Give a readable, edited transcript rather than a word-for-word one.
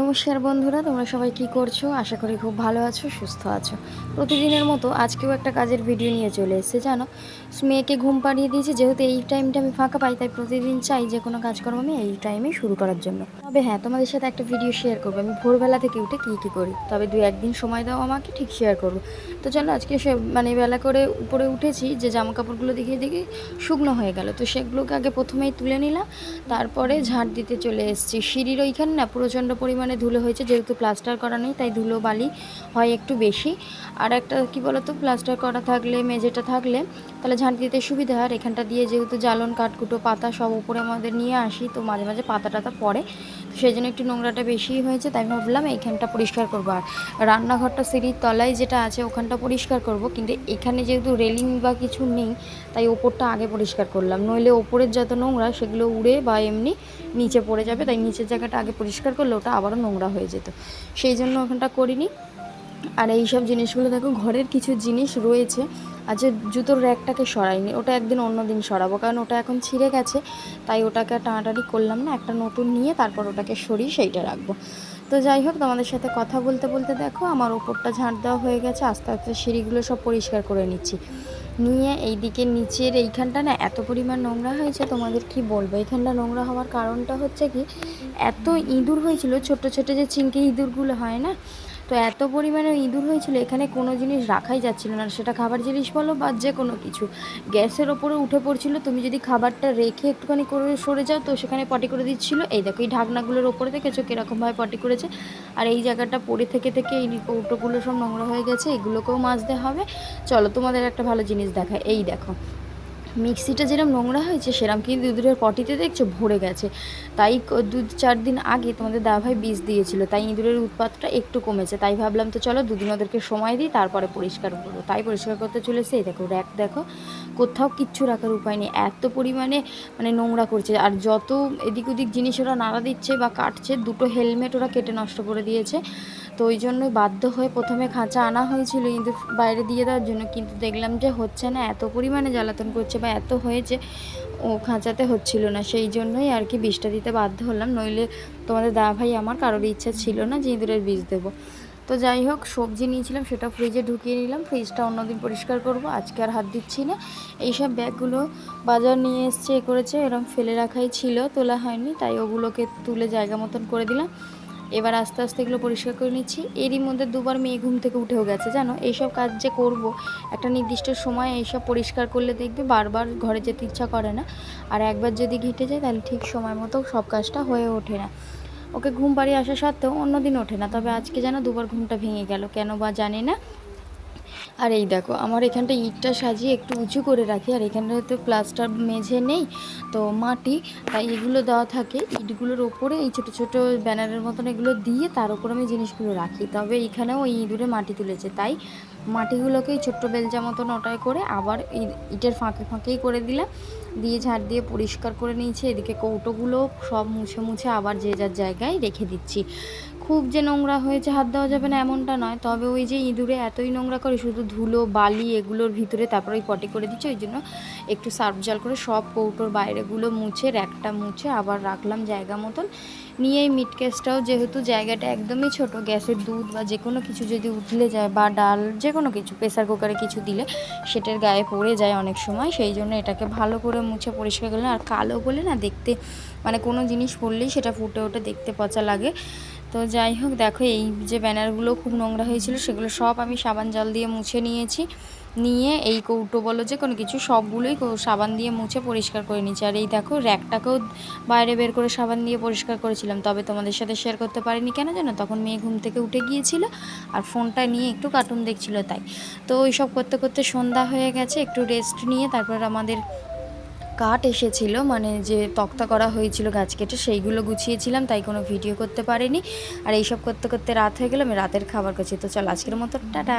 নমস্কার বন্ধুরা, তোমরা সবাই কি করছো? আশা করি খুব ভালো আছো, সুস্থ আছো। প্রতিদিনের মতো আজকেও একটা কাজের ভিডিও নিয়ে চলে এসেছে। জানো, মেয়েকে ঘুম পাড়িয়ে দিয়েছি, যেহেতু এই টাইমটা আমি ফাঁকা পাই, তাই প্রতিদিন চাই যে কোনো কাজকর্ম আমি এই টাইমে শুরু করার জন্য। তবে হ্যাঁ, তোমাদের সাথে একটা ভিডিও শেয়ার করবো আমি ভোরবেলা থেকে উঠে কী করি। তবে 2-1 দিন সময় দাও আমাকে, ঠিক শেয়ার করবো। তো চলো, আজকে বেলা করে উপরে উঠেছি, যে জামা কাপড়গুলো দেখে শুকনো হয়ে গেল, তো সেগুলোকে আগে প্রথমেই তুলে নিলাম। তারপরে ঝাড় দিতে চলে এসেছি। সিঁড়ির ওইখানে না প্রচণ্ড পরিমাণে ধুলো হয়েছে, যেহেতু প্লাস্টার করা নেই তাই ধুলো বালি হয় একটু বেশি। আর একটা কি বলতো, প্লাস্টার করা থাকলে, মেঝেটা থাকলে তাহলে ঝাঁট দিতে সুবিধা হয়। আর এখানটা দিয়ে যেহেতু জ্বালন কাঠকুটো পাতা সব উপরে আমাদের নিয়ে আসি, তো মাঝে মাঝে পাতা টাতা পড়ে, তো সেই জন্য একটু নোংরাটা বেশিই হয়েছে, তাই ভাবলাম এইখানটা পরিষ্কার করবো। আর রান্নাঘরটা সিঁড়ির তলায় যেটা আছে ওখানটা পরিষ্কার করব, কিন্তু এখানে যেহেতু রেলিং বা কিছু নেই তাই ওপরটা আগে পরিষ্কার করলাম, নইলে ওপরের যত নোংরা সেগুলো উড়ে বা এমনি নিচে পড়ে যাবে, তাই নিচের জায়গাটা আগে পরিষ্কার করলে ওটা আবারও নোংরা হয়ে যেত, সেই জন্য ওখানটা করিনি। আর এই সব জিনিসগুলো দেখো, ঘরের কিছু জিনিস রয়েছে। আচ্ছা, জুতোর র্যাকটাকে সরাইনি, ওটা একদিন অন্য দিন সরাবো, কারণ ওটা এখন ছিঁড়ে গেছে, তাই ওটাকে টানাটানি করলাম না, একটা নতুন নিয়ে তারপর ওটাকে সরিয়ে সেইটা রাখবো। তো যাই হোক, তোমাদের সাথে কথা বলতে বলতে দেখো আমার ওপরটা ঝাঁট দেওয়া হয়ে গেছে, আস্তে আস্তে সিঁড়িগুলো সব পরিষ্কার করে নিচ্ছি। নিয়ে এইদিকে নিচের এইখানটা না এত পরিমাণ নোংরা হয়েছে, তোমাদের কি বলবো। এইখানটা নোংরা হওয়ার কারণটা হচ্ছে কি, এত ইঁদুর হয়েছিল, ছোট ছোট যে চিংকি ইঁদুরগুলো হয় না, তো এত পরিমাণে ইঁদুর হয়েছিল, এখানে কোনো জিনিস রাখাই যাচ্ছিল না, সেটা খাবার জিনিস বলো বা যে কোনো কিছু। গ্যাসের ওপরে উঠে পড়ছিল, তুমি যদি খাবারটা রেখে একটুখানি করে সরে যাও তো সেখানে পটি করে দিচ্ছিলো। এই দেখো, এই ঢাকনাগুলোর ওপরে দেখেছো কীরকমভাবে পটি করেছে। আর এই জায়গাটা পড়ে থেকে এই কৌটোগুলো সব নোংরা হয়ে গেছে, এগুলোকেও মাজতে হবে। চলো তোমাদের একটা ভালো জিনিস দেখায়, এই দেখো মিক্সিটা যেরকম নোংরা হয়েছে সেরকম কিন্তু ইঁদুরের পটিতে দেখছো ভরে গেছে। তাই 2-4 দিন আগে তোমাদের দাদাভাই বীজ দিয়েছিল, তাই ইঁদুরের উৎপাতটা একটু কমেছে, তাই ভাবলাম তো চলো 2 দিন ওদেরকে সময় দিই, তারপরে পরিষ্কার করবো। তাই পরিষ্কার করতে চলেছে। এই দেখো র্যাক দেখো, কোথাও কিচ্ছু রাখার উপায় নেই, এত পরিমাণে নোংরা করছে। আর যত এদিক ওদিক জিনিস ওরা নাড়া দিচ্ছে বা কাটছে, 2টো হেলমেট ওরা কেটে নষ্ট করে দিয়েছে। তো ওই জন্যই বাধ্য হয়ে প্রথমে খাঁচা আনা হয়েছিল ইঁদুর বাইরে দিয়ে দেওয়ার জন্য, কিন্তু দেখলাম যে হচ্ছে না, এত পরিমাণে জ্বালাতন করছে বা এত হয়েছে, ও খাঁচাতে হচ্ছিল না, সেই জন্যই আর কি বিষটা দিতে বাধ্য হলাম। নইলে তোমাদের দাদাভাই আমার কারোর ইচ্ছা ছিল না যে ইঁদুরের বিষ দেবো। তো যাই হোক, সবজি নিয়েছিলাম সেটা ফ্রিজে ঢুকিয়ে নিলাম, ফ্রিজটা অন্যদিন পরিষ্কার করব, আজকে আর হাত দিচ্ছি না। এইসব ব্যাগগুলো বাজার নিয়ে এসছে, করেছে, এরকম ফেলে রাখাই ছিল, তোলা হয়নি, তাই ওগুলোকে তুলে জায়গা মতন করে দিলাম। এবার আস্তে আস্তে এগুলো পরিষ্কার করে নিচ্ছি। এরই মধ্যে 2বার মেয়ে ঘুম থেকে উঠেও গেছে। জানো, এইসব কাজ যে করব একটা নির্দিষ্ট সময়, এইসব পরিষ্কার করলে দেখবে বারবার ঘরে যেতে ইচ্ছা করে না। আর একবার যদি ঘেঁটে যায় তাহলে ঠিক সময় মতো সব কাজটা হয়ে ওঠে না। ওকে ঘুম পাড়িয়ে আসা সত্ত্বেও অন্যদিন ওঠে না, তবে আজকে যেন 2বার ঘুমটা ভেঙে গেল, কেন বা জানি না। আর এই দেখো, আমার এখানটা ইটটা সাজিয়ে একটু উঁচু করে রাখি, আর এখানটা তো প্লাস্টার মেঝে নেই, তো মাটি, তাই এগুলো দেওয়া থাকে ইটগুলোর ওপরে, এই ছোটো ছোটো ব্যানারের মতন এগুলো দিয়ে তার উপর আমি জিনিসগুলো রাখি। তবে এখানেও ওই ইঁদুরে মাটি তুলেছে, তাই মাটিগুলোকেই ছোট্ট বেলচা মতন ওটাই করে আবার ইটের ফাঁকে ফাঁকেই করে দিলাম, দিয়ে ঝাড় দিয়ে পরিষ্কার করে নিয়েছি। এদিকে কৌটোগুলো সব মুছে মুছে আবার যে যার জায়গায় রেখে দিচ্ছি। খুব যে নোংরা হয়েছে হাত দেওয়া যাবে না এমনটা নয়, তবে ওই যে ইঁদুরে এতই নোংরা করে, শুধু ধুলো বালি এগুলোর ভিতরে, তারপরে ওই পটি করে দিচ্ছে, ওই জন্য একটু সার্ফ জল করে সব কৌটোর বাইরেগুলো মুছে, র্যাকটা মুছে আবার রাখলাম জায়গা মতন। নিয়ে এই মিট কেসটাও, যেহেতু জায়গাটা একদমই ছোট, গ্যাসের দুধ বা যে কোনো কিছু যদি উঠলে যায়, বা ডাল যে কোনো কিছু প্রেসার কুকারে কিছু দিলে সেটার গায়ে পড়ে যায় অনেক সময়, সেই জন্য এটাকে ভালো করে মুছে পরিষ্কার করলাম। আর কালো বলে না দেখতে, কোনো জিনিস পড়লেই সেটা ফুটে ওঠে, দেখতে পচা লাগে। তো যাই হোক, দেখো এই যে ব্যানারগুলো খুব নোংরা হয়েছিল সেগুলো সব আমি সাবান জল দিয়ে মুছে নিয়েছি। নিয়ে এই কৌটো বলো যে কোনো কিছু সবগুলোই সাবান দিয়ে মুছে পরিষ্কার করে নিয়েছি। আর এই দেখো র্যাকটাকেও বাইরে বের করে সাবান দিয়ে পরিষ্কার করেছিলাম, তবে তোমাদের সাথে শেয়ার করতে পারিনি, কেন জানো, তখন মেয়ে ঘুম থেকে উঠে গিয়েছিল আর ফোনটা নিয়ে একটু কার্টুন দেখছিল, তাই। তো ওই সব করতে করতে সন্ধ্যা হয়ে গেছে, একটু রেস্ট নিয়ে তারপর আমাদের কাঠ এসেছিলো, যে তক্তা করা হয়েছিল গাছ কেটে, সেইগুলো গুছিয়েছিলাম, তাই কোনো ভিডিও করতে পারিনি। আর এইসব করতে করতে রাত হয়ে গেল, আমি রাতের খাবার করছি। তো চল আজকের মতো টাটা।